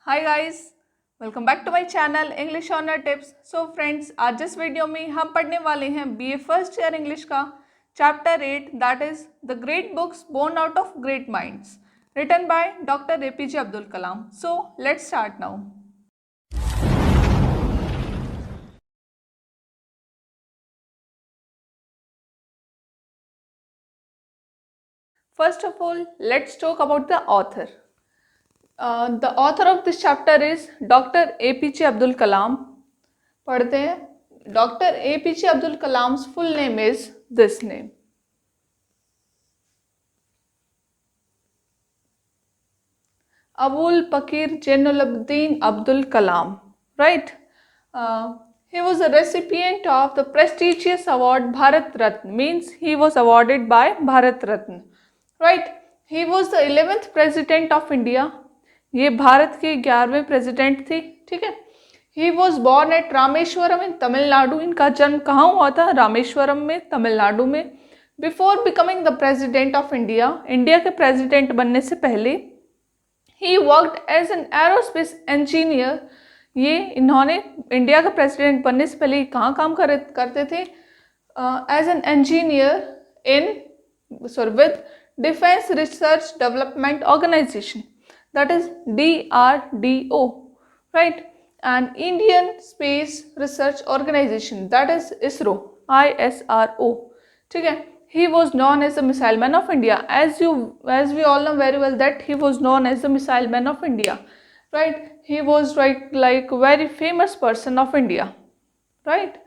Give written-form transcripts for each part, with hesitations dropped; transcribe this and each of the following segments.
Hi guys, welcome back to my channel English honour tips. So friends, आज इस video में हम पढ़ने वाले हैं बीए फर्स्ट ईयर इंग्लिश का chapter 8, that is the great books born out of great minds, written by doctor APJ Abdul Kalam. So let's start now. First of all, let's talk about the author. The author of this chapter is Dr. APJ Abdul Kalam. पढ़ते हैं। Doctor APJ Abdul Kalam's full name is this name, Abul Pakir Jainulabdeen Abdul Kalam, right? He was a recipient of the prestigious award Bharat Ratna, means he was awarded by Bharat Ratna, right? He was the 11th president of India. ये भारत के 11वें president थे, ठीक है। He was born at Rameswaram in Tamil Nadu. इनका जन्म कहाँ हुआ था? रामेश्वरम में, तमिलनाडु में। Before becoming the president of India, India के प्रेसिडेंट बनने से पहले he worked as an aerospace engineer. ये इन्होंने इंडिया का प्रेसिडेंट बनने से पहले कहाँ काम करते थे? As an engineer with Defense Research Development Organization, that is DRDO, right? And Indian Space Research Organization, that is ISRO, ISRO, ठीक है। He was known as the Missile Man of India, as we all know very well that he was known as the Missile Man of India, right? He was like very famous person of India, right?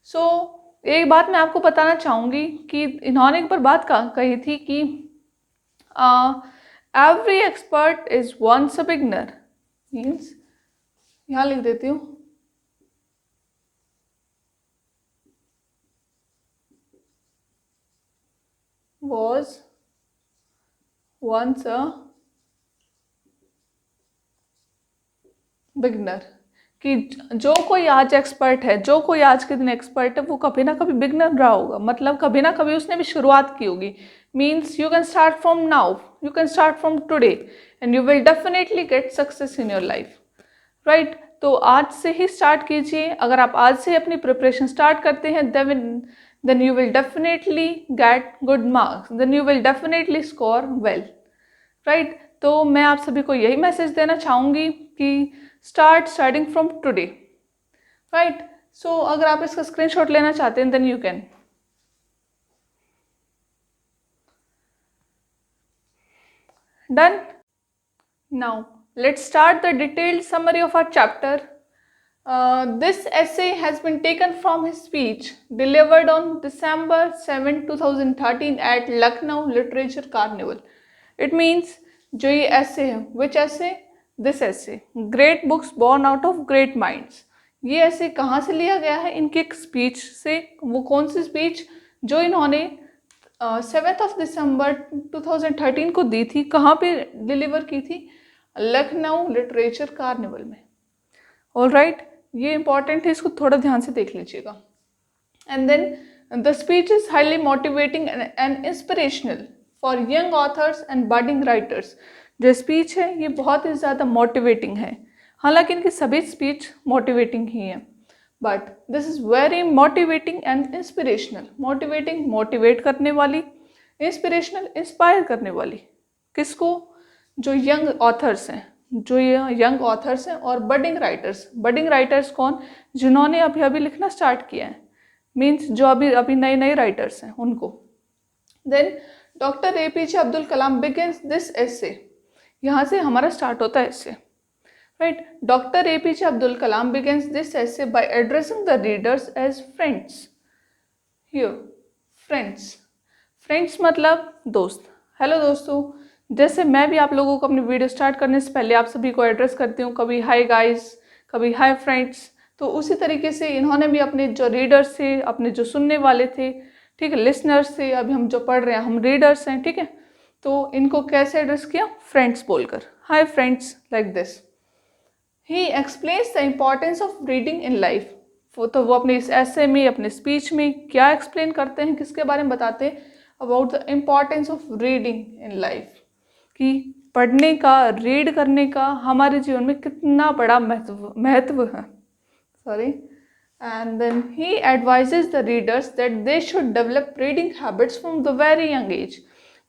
So एक बात मैं आपको बताना चाहूँगी कि इन्होंने एक बार बात कही थी कि every expert is once a beginner, means यहाँ लिख देती हूँ, was once a beginner, कि जो कोई आज एक्सपर्ट है, जो कोई आज के दिन एक्सपर्ट है, वो कभी ना कभी बिगनर रहा होगा, मतलब कभी ना कभी उसने भी शुरुआत की होगी। Means you can start from now, you can start from today and you will definitely get success in your life, right? तो आज से ही स्टार्ट कीजिए। अगर आप आज से अपनी प्रिपरेशन स्टार्ट करते हैं then you will definitely get good marks, then you will definitely score well, right? तो मैं आप सभी को यही मैसेज देना चाहूँगी कि start starting from today, right? So अगर आप इसका स्क्रीनशॉट लेना चाहते हैं then you can. Done? Now let's start the detailed summary of our chapter. This essay has been taken from his speech delivered on December 7, 2013 at Lucknow Literature Carnival. It means जो ये essay है, which essay? This essay, Great Books Born Out of Great Minds. ये essay कहाँ से लिया गया है? इनकी एक speech से। वो कौन सी speech? जो इन्होंने 7 December 2013 को दी थी। कहाँ पे डिलीवर की थी? लखनऊ लिटरेचर कार्निवल में। ऑल राइट, ये इंपॉर्टेंट है, इसको थोड़ा ध्यान से देख लीजिएगा। And then the speech is highly motivating and inspirational for young authors and budding writers. जो स्पीच है ये बहुत ही ज़्यादा मोटिवेटिंग है। हालांकि इनकी सभी स्पीच मोटिवेटिंग ही है, but this is very motivating and inspirational. Motivating, motivate करने वाली, इंस्पिरेशनल, इंस्पायर करने वाली। किसको? जो यंग ऑथर्स हैं, जो यंग ऑथर्स हैं, और बडिंग राइटर्स कौन? जिन्होंने अभी अभी लिखना स्टार्ट किया है, मीन्स जो अभी नए राइटर्स हैं उनको। Then doctor APJ Abdul Kalam begins this essay, यहाँ से हमारा स्टार्ट होता है essay, right? Doctor APJ Abdul Kalam begins this essay by addressing the readers as friends. Here friends मतलब दोस्त। हेलो दोस्तों, जैसे मैं भी आप लोगों को अपनी वीडियो स्टार्ट करने से पहले आप सभी को एड्रेस करती हूँ, कभी हाय गाइस, कभी हाय फ्रेंड्स, तो उसी तरीके से इन्होंने भी अपने जो रीडर्स थे, अपने जो सुनने वाले थे, ठीक है, लिसनर्स थे, अभी हम जो पढ़ रहे हैं हम रीडर्स हैं, ठीक है, तो इनको कैसे एड्रेस किया? फ्रेंड्स बोलकर, hi friends, like this. He explains the importance of reading in life. तो वो अपने इस ऐसे में, अपने स्पीच में क्या एक्सप्लेन करते हैं, किसके बारे में बताते हैं? About the importance of reading in life, कि पढ़ने का, रीड करने का हमारे जीवन में कितना बड़ा महत्व है। Sorry. And then he advises the readers that they should develop reading habits from the very young age.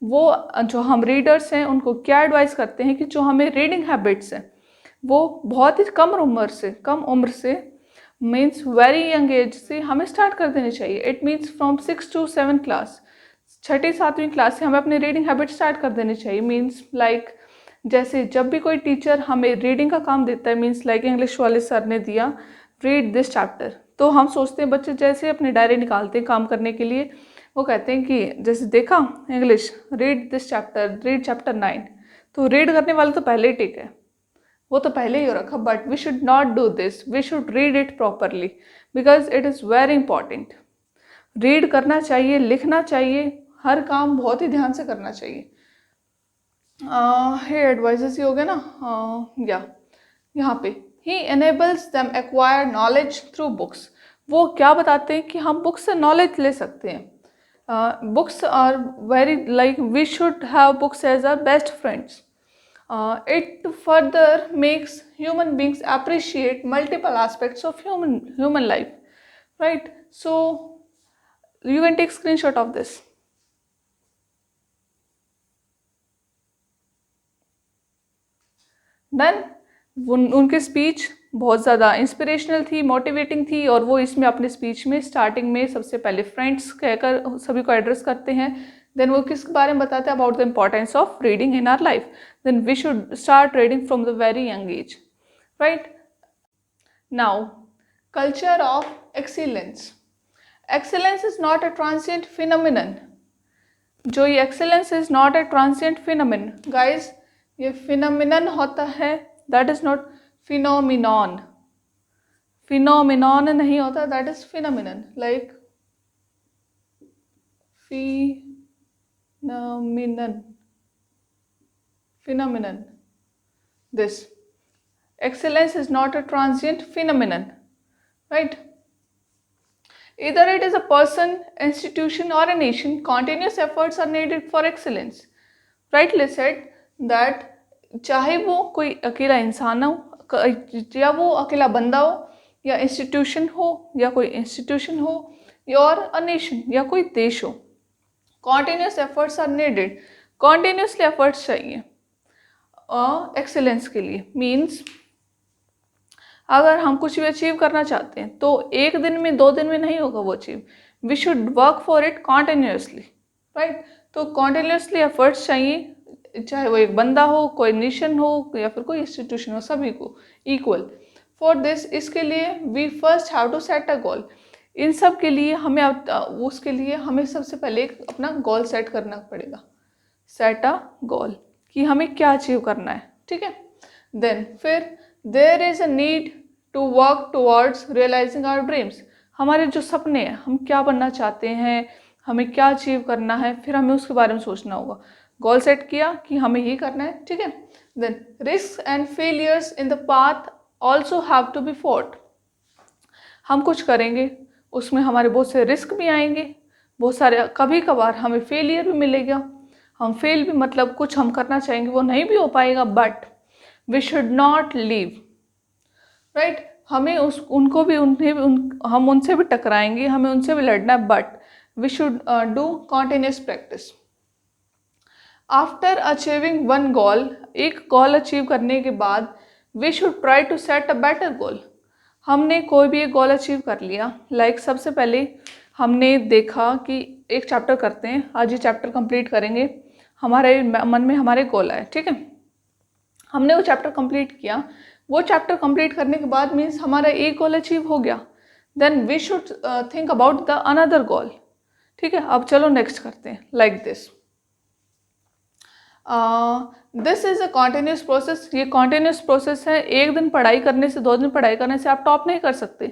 वो जो हम रीडर्स हैं उनको क्या एडवाइस करते हैं कि जो हमें रीडिंग हैबिट्स हैं वो बहुत ही कम उम्र से मीन्स वेरी यंग एज से हमें स्टार्ट कर देनी चाहिए। It means from 6 to 7 class, 6ठी-7वीं क्लास से हमें अपनी रीडिंग हैबिट स्टार्ट कर देनी चाहिए। मीन्स लाइक जैसे जब भी कोई टीचर हमें रीडिंग का काम देता है, मीन्स लाइक इंग्लिश वाले सर ने दिया रीड दिस चैप्टर, तो हम सोचते हैं बच्चे जैसे अपनी डायरी निकालते हैं काम करने के लिए, वो कहते हैं कि जैसे देखा English read this chapter, read chapter 9, तो रीड करने वाला तो पहले ही ठीक है, वो तो पहले ही हो रखा। But we should not do this, we should read it properly because it is very important. Read करना चाहिए, लिखना चाहिए, हर काम बहुत ही ध्यान से करना चाहिए। ये एडवाइजेस ही हो गया ना। यहाँ पे ही enables them acquire knowledge through books। वो क्या बताते हैं कि हम बुक्स से नॉलेज ले सकते हैं। Books are very like we should have books as our best friends. It further makes human beings appreciate multiple aspects of human life, right? So you can take screenshot of this. Then उनकी speech बहुत ज़्यादा inspirational थी, motivating थी, और वो इसमें अपने speech में स्टार्टिंग में सबसे पहले फ्रेंड्स कहकर सभी को एड्रेस करते हैं। देन वो किस बारे में बताते हैं, about the importance of reading in our life. Then we should start reading from the very young age, right. Now culture of excellence. Excellence is not a transient phenomenon. जो ये excellence is not a transient phenomenon, guys ये phenomenon होता है, that is not phenomenon. Phenomenon नहीं होता, that is phenomenon, like phenomenon. This excellence is not a transient phenomenon, right? Either it is a person, institution or a nation, continuous efforts are needed for excellence. Rightly said that चाहे वो कोई अकेला इंसान हो या वो अकेला बंदा हो या इंस्टीट्यूशन हो या कोई इंस्टीट्यूशन हो और अ नेशन या कोई देश हो, continuous efforts are needed. Continuously efforts चाहिए एक्सेलेंस के लिए। मीन्स अगर हम कुछ भी अचीव करना चाहते हैं तो 1 दिन में 2 दिन में नहीं होगा वो achieve, we should work for it continuously, right. तो कॉन्टीन्यूसली एफर्ट्स चाहिए, चाहे वो एक बंदा हो, कोई नेशन हो या फिर कोई इंस्टीट्यूशन हो, सभी को इक्वल। फॉर दिस, इसके लिए we first have to set a goal. इन सब के लिए हमें उसके लिए हमें सबसे पहले अपना गोल सेट करना पड़ेगा। सेट अ गोल कि हमें क्या अचीव करना है, ठीक है। देन फिर there is a need to work towards realising our dreams. हमारे जो सपने हैं, हम क्या बनना चाहते हैं, हमें क्या अचीव करना है, फिर हमें उसके बारे में सोचना होगा। गोल सेट किया कि हमें ये करना है, ठीक है। Then risk and failures in the path also have to be fought. हम कुछ करेंगे, उसमें हमारे बहुत से रिस्क भी आएंगे, बहुत सारे कभी कभार हमें फेलियर भी मिलेगा। हम फेल भी मतलब कुछ हम करना चाहेंगे वो नहीं भी हो पाएगा, but we should not leave, right. हमें उनको भी हम उनसे भी टकराएंगे, हमें उनसे भी लड़ना है, but we should do continuous practice. After achieving one goal, एक गोल अचीव करने के बाद we should try to set a better goal. हमने कोई भी एक गोल अचीव कर लिया, लाइक सबसे पहले हमने देखा कि एक चैप्टर करते हैं, आज ये चैप्टर कंप्लीट करेंगे, हमारे मन में हमारे गोल आए, ठीक है। हमने वो चैप्टर कंप्लीट किया, वो चैप्टर कंप्लीट करने के बाद मीन्स हमारा एक गोल अचीव हो गया। Then we should think about the another goal, ठीक है। अब चलो नेक्स्ट करते हैं, like this. This is a continuous process. ये कॉन्टीन्यूस प्रोसेस है। 1 दिन पढ़ाई करने से, 2 दिन पढ़ाई करने से आप टॉप नहीं कर सकते।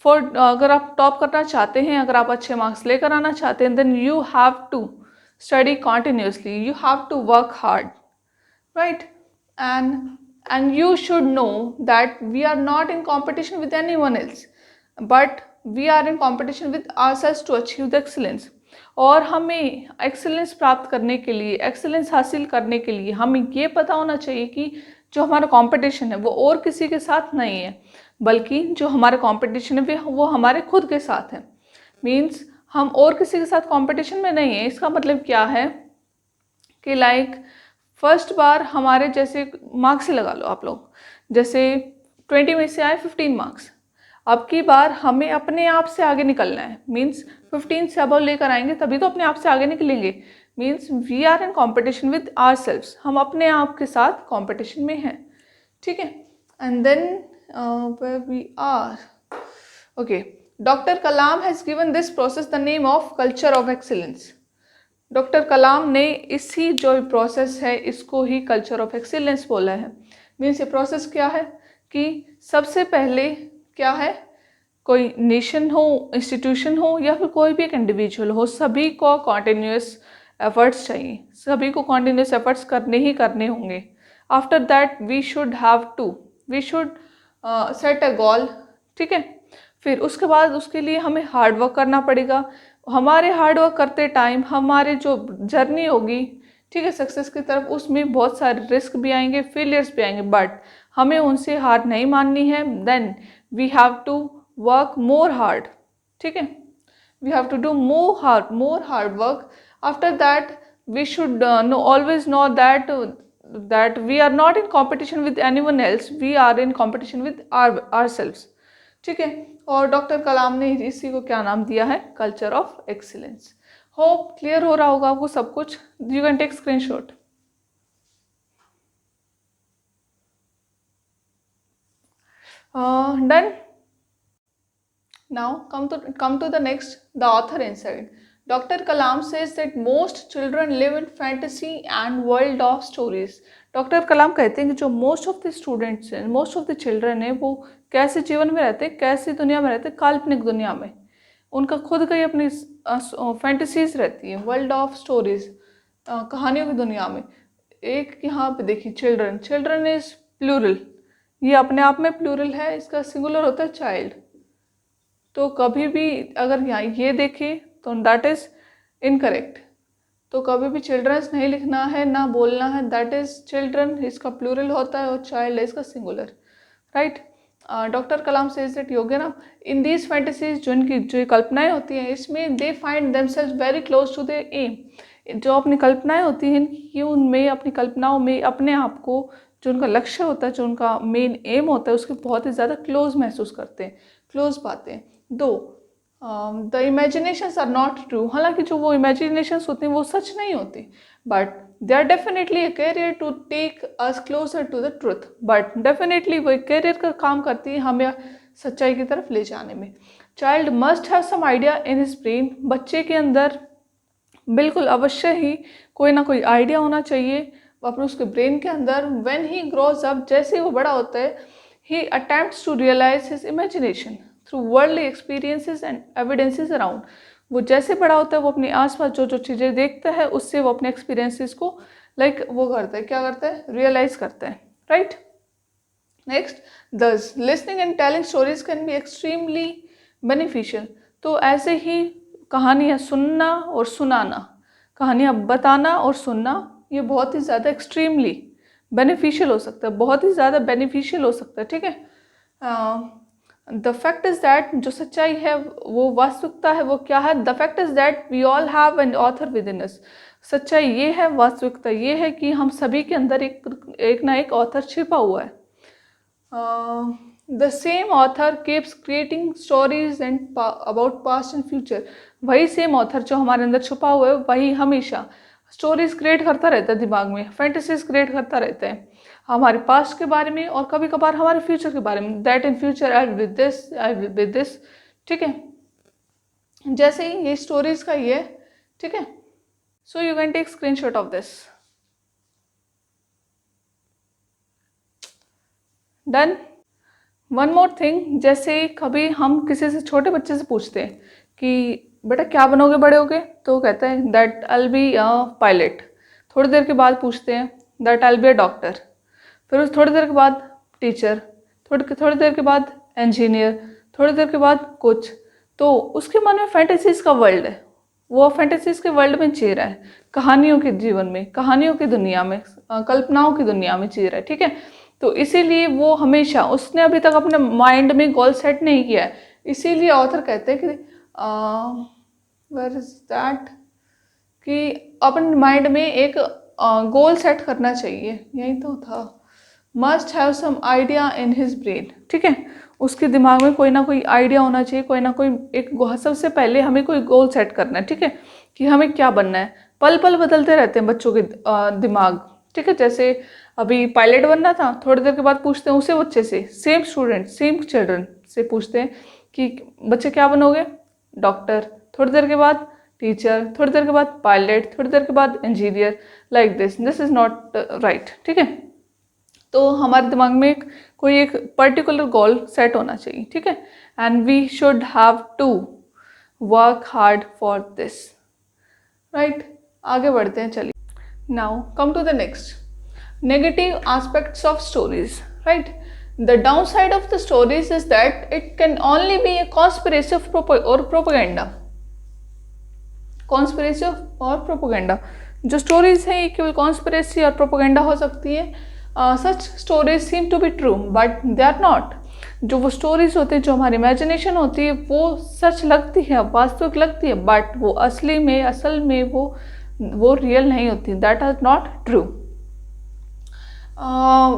अगर आप टॉप करना चाहते हैं, अगर आप अच्छे मार्क्स लेकर आना चाहते हैं, then you have to study continuously, you have to work hard, right? And you should know that we are not in competition with anyone else, but we are in competition with ourselves to achieve the excellence. और हमें excellence प्राप्त करने के लिए, excellence हासिल करने के लिए हमें ये पता होना चाहिए कि जो हमारा कंपटीशन है वो और किसी के साथ नहीं है, बल्कि जो हमारा कंपटीशन है वो हमारे खुद के साथ है। मीन्स हम और किसी के साथ कंपटीशन में नहीं है। इसका मतलब क्या है कि लाइक फर्स्ट बार हमारे जैसे मार्क्स ही लगा लो आप लोग, जैसे 20 में से आए 15 मार्क्स, अब की बार हमें अपने आप से आगे निकलना है। मीन्स 15 से अबव लेकर आएंगे तभी तो अपने आप से आगे निकलेंगे। Means we are in competition with our selves, हम अपने आप के साथ कॉम्पिटिशन में हैं, ठीक है। And then we are okay, doctor Kalam has given this process the name of culture of excellence. Doctor Kalam ने इसी जो प्रोसेस है इसको ही कल्चर ऑफ एक्सीलेंस बोला है। मीन्स ये प्रोसेस क्या है कि सबसे पहले क्या है, कोई नेशन हो, इंस्टीट्यूशन हो या फिर कोई भी एक इंडिविजुअल हो, सभी को कॉन्टिन्यूस एफर्ट्स चाहिए, सभी को कॉन्टिन्यूस एफर्ट्स करने ही करने होंगे। After that we should set a goal, ठीक है। फिर उसके बाद उसके लिए हमें हार्ड वर्क करना पड़ेगा। हमारे हार्ड वर्क करते टाइम हमारे जो जर्नी होगी, ठीक है, सक्सेस की तरफ, उसमें बहुत सारे रिस्क भी आएंगे, फेलियर्स भी आएंगे, बट हमें उनसे हार नहीं माननी है। Then we have to work more hard, ठीक है, we have to do more hard work. After that we should always know that we are not in competition with anyone else, we are in competition with ourselves, ठीक है। और doctor Kalam ने इसी को क्या नाम दिया है, culture of excellence. Hope clear हो रहा होगा आपको सब कुछ। You can take screenshot. Done. Now come to the next, the author inside. Dr. Kalam says that most children live in fantasy and world of stories. Doctor Kalam कहते हैं कि जो मोस्ट ऑफ द स्टूडेंट्स हैं, most of the children हैं, वो कैसे जीवन में रहते हैं, कैसी दुनिया में रहते हैं, काल्पनिक दुनिया में। उनका खुद का ही अपनी फैंटेसीज रहती है, वर्ल्ड ऑफ स्टोरीज, कहानियों की दुनिया में। एक यहाँ पे देखिए, चिल्ड्रन इज प्लूरल, ये अपने आप में प्लूरल है, इसका सिंगुलर होता है चाइल्ड। तो कभी भी अगर यहाँ ये देखें तो दैट इज़ इनकरेक्ट, तो कभी भी चिल्ड्रंस नहीं लिखना है, ना बोलना है, दैट इज़ चिल्ड्रन, इसका प्लूरल होता है, और चाइल्ड है इसका singular, right. Doctor Kalam says that योगिना इन दीज फैंटेसीज, जो इनकी जो कल्पनाएं होती हैं इसमें, they find themselves very close to their aim. जो अपनी कल्पनाएं होती हैं इनकी, उनमें अपनी कल्पनाओं में अपने आप को, जो उनका लक्ष्य होता है, जो उनका मेन एम होता है, उसके बहुत ही ज़्यादा क्लोज महसूस करते हैं, क्लोज पाते हैं। Though the imaginations are not true, हालांकि जो वो इमेजिनेशंस होती हैं वो सच नहीं होती, but they are definitely a carrier to take us closer to the truth. But definitely वो एक कैरियर का काम करती है हमें सच्चाई की तरफ ले जाने में। Child must have some idea in his brain, बच्चे के अंदर बिल्कुल अवश्य ही कोई ना कोई आइडिया होना चाहिए अपने उसके ब्रेन के अंदर। व्हेन ही ग्रोज अप, जैसे वो बड़ा होता है, he attempts to realise his imagination through worldly experiences and evidences around. वो जैसे बड़ा होता है वो अपने आसपास जो जो चीज़ें देखता है उससे वो अपने एक्सपीरियंसेस को वो करता है, क्या करता है, रियलाइज करता है, राइट। नेक्स्ट, दस listening and telling stories can be extremely beneficial. तो ऐसे ही कहानियाँ सुनना और सुनाना, कहानियाँ बताना और सुनना, ये बहुत ही ज़्यादा एक्सट्रीमली बेनिफिशियल हो सकता है, बहुत ही ज़्यादा बेनिफिशियल हो सकता है, ठीक है। द फैक्ट इज़ दैट, जो सच्चाई है, वो वास्तविकता है, वो क्या है, the fact is that we all have an author within us. सच्चाई ये है, वास्तविकता ये है कि हम सभी के अंदर एक ना एक ऑथर छिपा हुआ है। The same author keeps creating stories and about past and future. वही सेम ऑथर जो हमारे अंदर छुपा हुआ है, वही हमेशा स्टोरीज क्रिएट करता रहता है दिमाग में, फैंटेसीज क्रिएट करता रहता है हमारे पास्ट के बारे में और कभी कभार हमारे फ्यूचर के बारे में। That in future I will this, I will be this, ठीक है। जैसे ही ये स्टोरीज का ये, ठीक है। So you can take screenshot of this. Done. One more thing, जैसे कभी हम किसी से, छोटे बच्चे से पूछते हैं कि बेटा क्या बनोगे बड़े होगे, तो वो कहता है that I will be a pilot. थोड़ी देर के बाद पूछते हैं that I will be a doctor, फिर उस थोड़ी देर के बाद टीचर, थोड़ी देर के बाद इंजीनियर, थोड़ी देर के बाद कुछ। तो उसके मन में फैंटेसीज का वर्ल्ड है, वो फैंटेसीज के वर्ल्ड में जी रहा है, कहानियों के जीवन में, कहानियों की दुनिया में, कल्पनाओं की दुनिया में जी रहा है, ठीक है। तो इसीलिए वो हमेशा, उसने अभी तक अपने माइंड में गोल सेट नहीं किया है, इसीलिए ऑथर कहते हैं कि वेयर इज दैट, कि अपने माइंड में एक गोल सेट करना चाहिए, यही तो था, must have some idea in his brain, ठीक है। उसके दिमाग में कोई ना कोई आइडिया होना चाहिए, कोई ना कोई एक सबसे पहले हमें कोई गोल सेट करना है, ठीक है, कि हमें क्या बनना है। पल पल बदलते रहते हैं बच्चों के दिमाग, ठीक है। जैसे अभी पायलट बनना था, थोड़ी देर के बाद पूछते हैं उसे बच्चे से, सेम स्टूडेंट सेम चिल्ड्रन से पूछते हैं कि बच्चे क्या बनोगे, डॉक्टर, थोड़ी देर के बाद टीचर, थोड़ी देर के बाद पायलट, थोड़ी देर के बाद engineer, like this is not right, ठीक है। तो हमारे दिमाग में कोई एक पर्टिकुलर गोल सेट होना चाहिए, ठीक है, and we should have to work hard for this, right. आगे बढ़ते हैं, चलिए। Now come to the next, negative aspects of stories, right. The downside of the stories is that it can only be a conspirative और propaganda, कॉन्स्पिरेसिव और propaganda. जो stories हैं ये केवल कॉन्स्पिरेसी और प्रोपेगेंडा हो सकती है। Such stories seem to be true but they are not. जो वो स्टोरीज होती है, जो हमारी इमेजिनेशन होती है, वो सच लगती है, वास्तविक लगती है, बट वो असल में वो रियल नहीं होती, that are not true.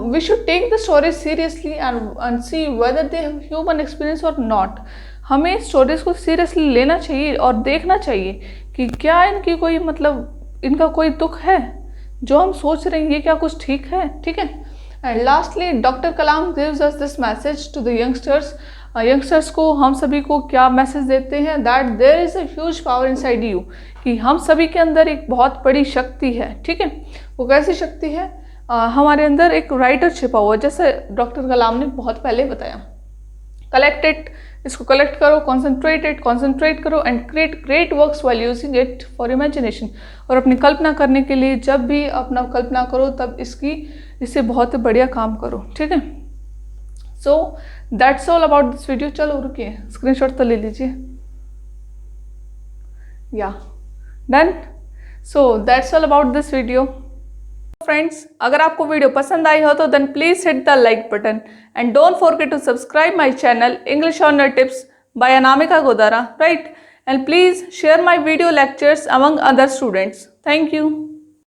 We should take the stories seriously and see whether they have human experience or not. हमें स्टोरीज को सीरियसली लेना चाहिए और देखना चाहिए कि क्या इनकी कोई मतलब इनका कोई दुख है, जो हम सोच रहे हैं ये क्या कुछ ठीक है, ठीक है। And lastly doctor Kalam gives us this message to the youngsters. Youngsters को, हम सभी को क्या मैसेज देते हैं, that there is a huge power inside you, कि हम सभी के अंदर एक बहुत बड़ी शक्ति है, ठीक है। वो कैसी शक्ति है, हमारे अंदर एक राइटर छिपा हुआ है, जैसे डॉक्टर कलाम ने बहुत पहले बताया। कलेक्ट इट, इसको कलेक्ट करो, कॉन्सेंट्रेट करो and create great works while using it for imagination. और अपनी कल्पना करने के लिए जब भी अपना कल्पना करो तब इससे बहुत बढ़िया काम करो, ठीक है। So that's all about this video. चलो रुकिए, स्क्रीनशॉट तो ले लीजिए, या done. So that's all about this video. Friends, अगर आपको वीडियो पसंद आई हो तो then please hit the like button and don't forget to subscribe my channel English honour tips by Anamika Godara, right, and please share my video lectures among other students. Thank you.